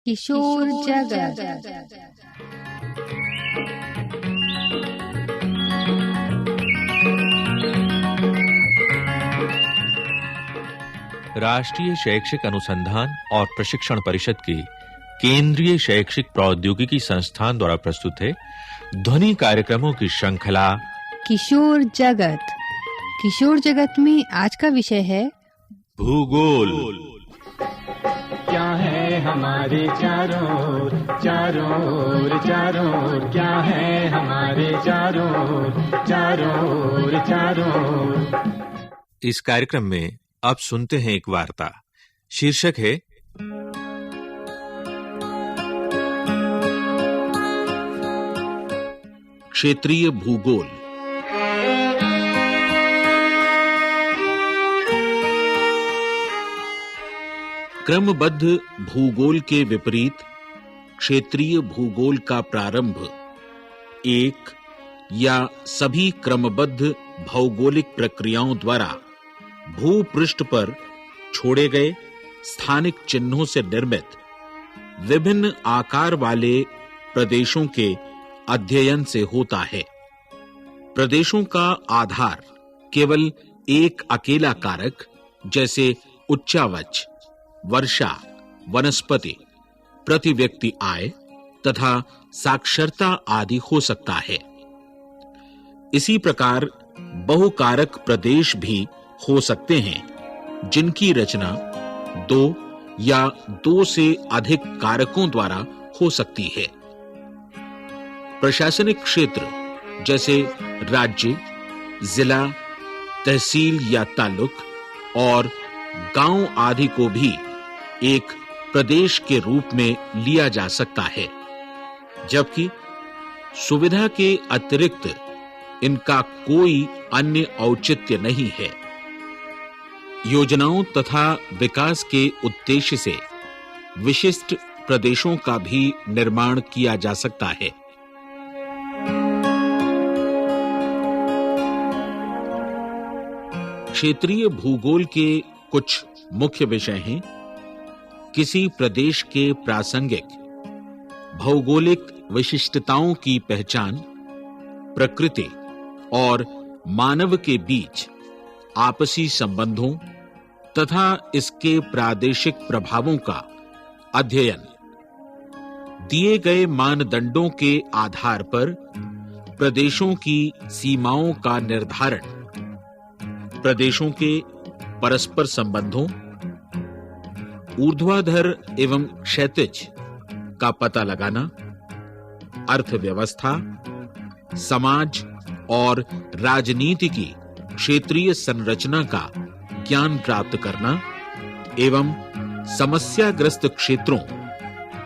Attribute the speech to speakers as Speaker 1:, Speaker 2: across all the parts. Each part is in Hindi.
Speaker 1: किशोर जगत।
Speaker 2: राष्ट्रीय शैक्षिक अनुसंधान और प्रशिक्षण परिषद के केंद्रीय शैक्षिक प्रौद्योगिकी संस्थान द्वारा प्रस्तुत है ध्वनि कार्यक्रमों की श्रृंखला
Speaker 1: किशोर जगत। किशोर जगत में आज का विषय है
Speaker 2: भूगोल।
Speaker 3: क्या है हमारे चारों चारों चारों, क्या है हमारे चारों चारों चारों।
Speaker 2: इस कार्यक्रम में अब सुनते हैं एक वार्ता। शीर्षक है क्षेत्रीय भूगोल। क्रमबद्ध भूगोल के विपरीत क्षेत्रीय भूगोल का प्रारंभ एक या सभी क्रमबद्ध भौगोलिक प्रक्रियाओं द्वारा भूपृष्ठ पर छोड़े गए स्थानिक चिन्हों से निर्मित विभिन्न आकार वाले प्रदेशों के अध्ययन से होता है। प्रदेशों का आधार केवल एक अकेला कारक जैसे उच्चावच, वर्षा, वनस्पति, प्रति व्यक्ति आय तथा साक्षरता आदि हो सकता है। इसी प्रकार बहुकारक प्रदेश भी हो सकते हैं जिनकी रचना दो या दो से अधिक कारकों द्वारा हो सकती है। प्रशासनिक क्षेत्र जैसे राज्य, जिला, तहसील या तालुक और गांव आदि को भी एक प्रदेश के रूप में लिया जा सकता है, जबकि सुविधा के अतिरिक्त इनका कोई अन्य औचित्य नहीं है। योजनाओं तथा विकास के उद्देश्य से विशिष्ट प्रदेशों का भी निर्माण किया जा सकता है। क्षेत्रीय भूगोल के कुछ मुख्य विषय हैं किसी प्रदेश के प्रासंगिक भौगोलिक विशिष्टताओं की पहचान, प्रकृति और मानव के बीच आपसी संबंधों तथा इसके प्रादेशिक प्रभावों का अध्ययन, दिए गए मानदंडों के आधार पर प्रदेशों की सीमाओं का निर्धारण, प्रदेशों के परस्पर संबंधों, ऊर्ध्वाधर एवं क्षैतिज का पता लगाना, अर्थव्यवस्था, समाज और राजनीति की क्षेत्रीय संरचना का ज्ञान प्राप्त करना एवं समस्याग्रस्त क्षेत्रों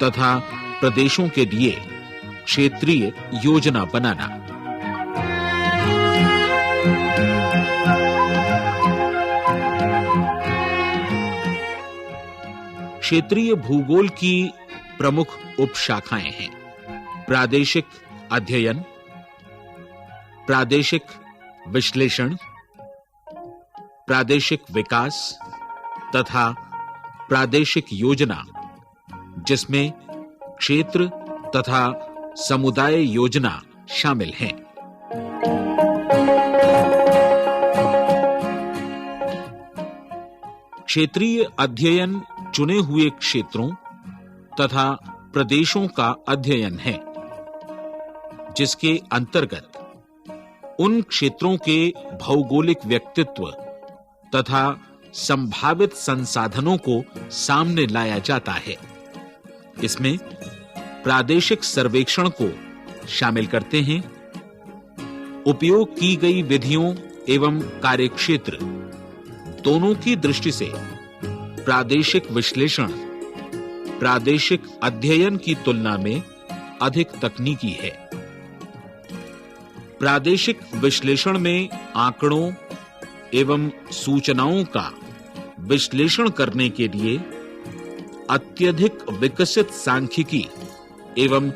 Speaker 2: तथा प्रदेशों के लिए क्षेत्रीय योजना बनाना। क्षेत्रीय भूगोल की प्रमुख उपशाखाएं हैं प्रादेशिक अध्ययन, प्रादेशिक विश्लेषण, प्रादेशिक विकास तथा प्रादेशिक योजना, जिसमें क्षेत्र तथा समुदाय योजना शामिल हैं। क्षेत्रीय अध्ययन चुने हुए क्षेत्रों तथा प्रदेशों का अध्ययन है, जिसके अंतर्गत उन क्षेत्रों के भौगोलिक व्यक्तित्व तथा संभावित संसाधनों को सामने लाया जाता है। इसमें प्रादेशिक सर्वेक्षण को शामिल करते हैं। उपयोग की गई विधियों एवं कार्यक्षेत्र दोनों की दृष्टि से प्रादेशिक विश्लेषण प्रादेशिक अध्ययन की तुलना में अधिक तकनीकी है। प्रादेशिक विश्लेषण में आंकड़ों एवं सूचनाओं का विश्लेषण करने के लिए अत्यधिक विकसित सांख्यिकी एवं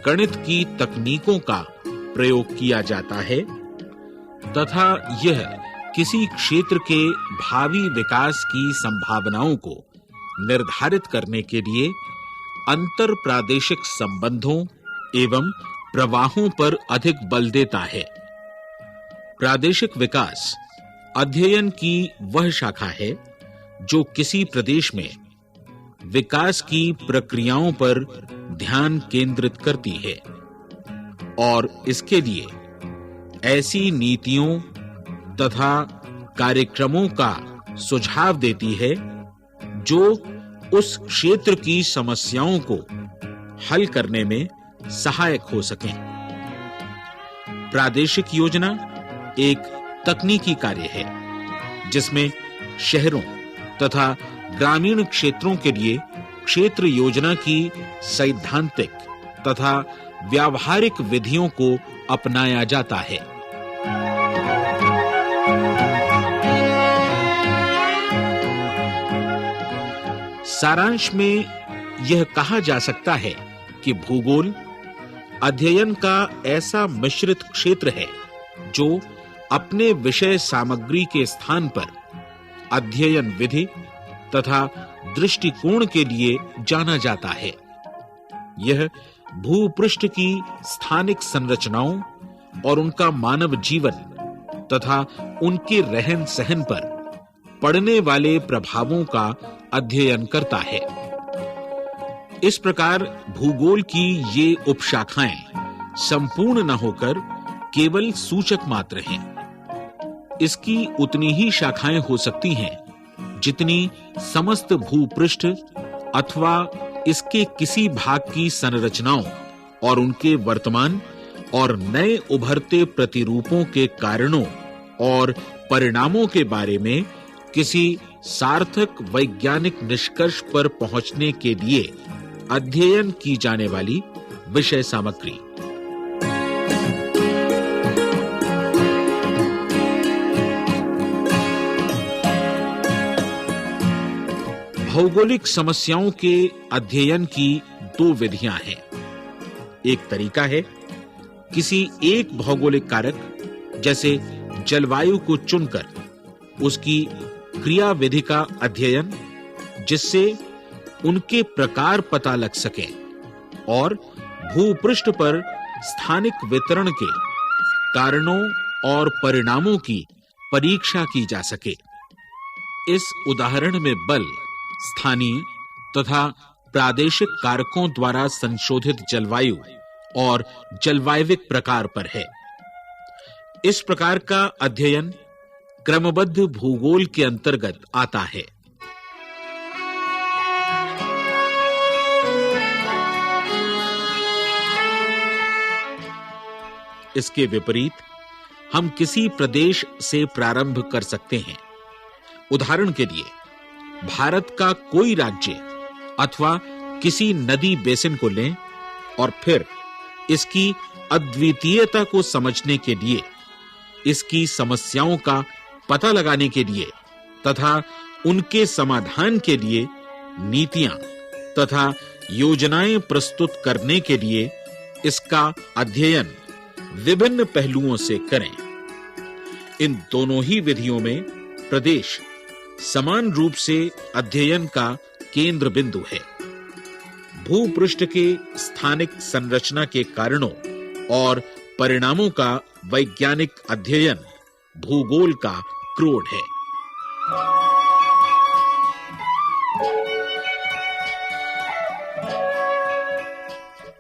Speaker 2: गणित की तकनीकों का प्रयोग किया जाता है तथा यह किसी क्षेत्र के भावी विकास की संभावनाओं को निर्धारित करने के लिए अंतर प्रादेशिक संबंधों एवं प्रवाहों पर अधिक बल देता है। प्रादेशिक विकास अध्ययन की वह शाखा है जो किसी प्रदेश में विकास की प्रक्रियाओं पर ध्यान केंद्रित करती है और इसके लिए ऐसी नीतियों तथा कार्यक्रमों का सुझाव देती है जो उस क्षेत्र की समस्याओं को हल करने में सहायक हो सकें। प्रादेशिक योजना एक तकनीकी कार्य है जिसमें शहरों तथा ग्रामीण क्षेत्रों के लिए क्षेत्र योजना की सैद्धांतिक तथा व्यावहारिक विधियों को अपनाया जाता है। सारांश में यह कहा जा सकता है कि भूगोल अध्ययन का ऐसा मिश्रित क्षेत्र है जो अपने विषय सामग्री के स्थान पर अध्ययन विधि तथा दृष्टिकोण के लिए जाना जाता है। यह भूपृष्ठ की स्थानिक संरचनाओं और उनका मानव जीवन तथा उनके रहन सहन पर पड़ने वाले प्रभावों का अध्ययन करता है। इस प्रकार भूगोल की ये उपशाखाएं संपूर्ण न होकर केवल सूचक मात्र हैं। इसकी उतनी ही शाखाएं हो सकती हैं जितनी समस्त भूपृष्ठ अथवा इसके किसी भाग की संरचनाओं और उनके वर्तमान और नए उभरते प्रतिरूपों के कारणों और परिणामों के बारे में किसी सार्थक वैज्ञानिक निष्कर्ष पर पहुंचने के लिए अध्ययन की जाने वाली विषय सामग्री। भौगोलिक समस्याओं के अध्ययन की दो विधियां हैं। एक तरीका है किसी एक भौगोलिक कारक जैसे जलवायु को चुनकर उसकी क्रिया विधि का अध्ययन जिससे उनके प्रकार पता लग सके और भूपृष्ठ पर स्थानिक वितरण के कारणों और परिणामों की परीक्षा की जा सके। इस उदाहरण में बल स्थानीय तथा प्रादेशिक कारकों द्वारा संशोधित जलवायु और जलवायविक प्रकार पर है। इस प्रकार का अध्ययन क्रमबद्ध भूगोल के अंतर्गत आता है। इसके विपरीत हम किसी प्रदेश से प्रारंभ कर सकते हैं। उदाहरण के लिए भारत का कोई राज्य अथवा किसी नदी बेसिन को लें और फिर इसकी अद्वितीयता को समझने के लिए, इसकी समस्याओं का पता लगाने के लिए तथा उनके समाधान के लिए नीतियां तथा योजनाएं प्रस्तुत करने के लिए इसका अध्ययन विभिन्न पहलुओं से करें। इन दोनों ही विधियों में प्रदेश समान रूप से अध्ययन का केंद्र बिंदु है। भूपृष्ठ के स्थानिक संरचना के कारणों और परिणामों का वैज्ञानिक अध्ययन भूगोल का क्रोध है।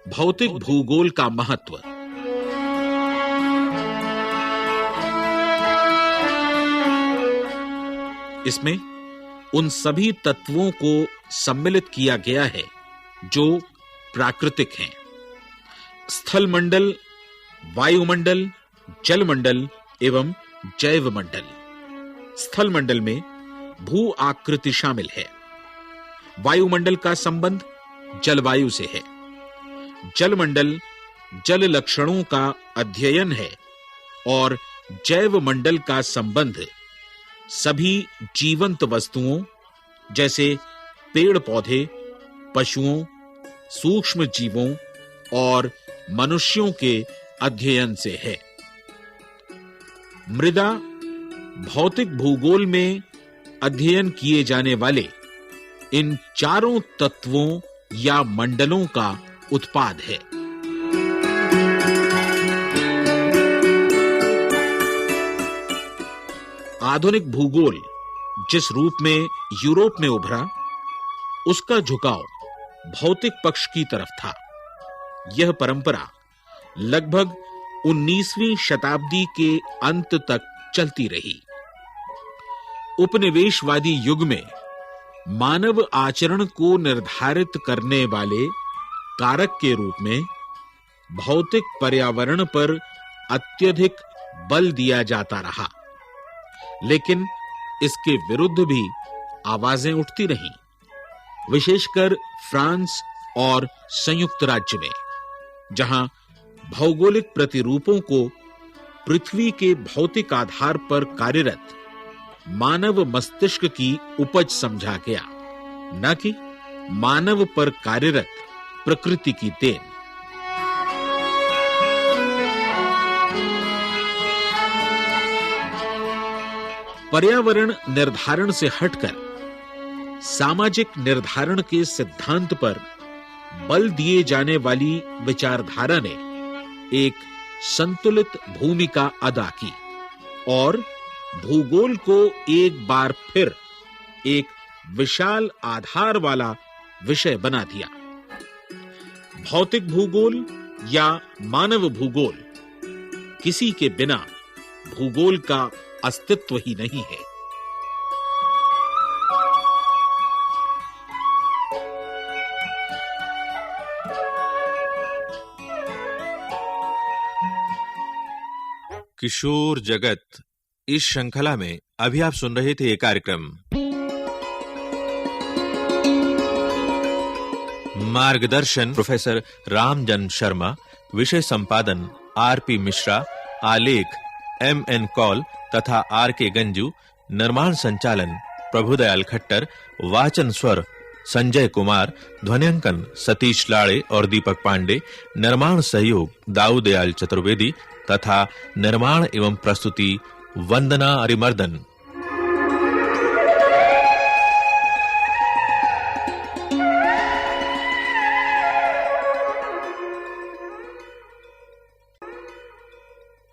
Speaker 2: भौतिक भूगोल का महत्व। इसमें उन सभी तत्वों को सम्मिलित किया गया है जो प्राकृतिक हैं। स्थलमंडल, वायुमंडल, जलमंडल एवं जैवमंडल। स्थलमंडल में भू आकृति शामिल है। वायुमंडल का संबंध जलवायु से है। जलमंडल जल लक्षणों का अध्ययन है और जैवमंडल का संबंध सभी जीवंत वस्तुओं जैसे पेड़ पौधे, पशुओं, सूक्ष्म जीवों और मनुष्यों के अध्ययन से है। मृदा भौतिक भूगोल में अध्ययन किए जाने वाले इन चारों तत्वों या मंडलों का उत्पाद है। आधुनिक भूगोल जिस रूप में यूरोप में उभरा, उसका झुकाव भौतिक पक्ष की तरफ था। यह परंपरा लगभग 19वीं शताब्दी के अंत तक चलती रही। उपनिवेशवादी युग में मानव आचरण को निर्धारित करने वाले कारक के रूप में भौतिक पर्यावरण पर अत्यधिक बल दिया जाता रहा, लेकिन इसके विरुद्ध भी आवाजें उठती रहीं, विशेषकर फ्रांस और संयुक्त राज्य में, जहां भौगोलिक प्रतिरूपों को पृथ्वी के भौतिक आधार पर कार्यरत मानव मस्तिष्क की उपज समझा गया, न कि मानव पर कार्यरत प्रकृति की देन। पर्यावरण निर्धारण से हटकर सामाजिक निर्धारण के सिद्धांत पर बल दिए जाने वाली विचारधारा ने एक संतुलित भूमिका अदा की और भूगोल को एक बार फिर एक विशाल आधार वाला विषय बना दिया। भौतिक भूगोल या मानव भूगोल, किसी के बिना भूगोल का अस्तित्व ही नहीं है।
Speaker 4: किशोर जगत इस श्रृंखला में अभी आप सुन रहे थे ये कार्यक्रम। मार्गदर्शन प्रोफेसर रामजन शर्मा, विषय संपादन आरपी मिश्रा, आलेख एमएन कौल तथा आरके गंजू, निर्माण संचालन प्रभुदयाल खट्टर, वाचन स्वर संजय कुमार, ध्वनिंकन सतीश लाड़े और दीपक पांडे, निर्माण सहयोग दाऊदयाल चतुर्वेदी तथा निर्माण एवं प्रस्तुति वंदना अरिमर्दन।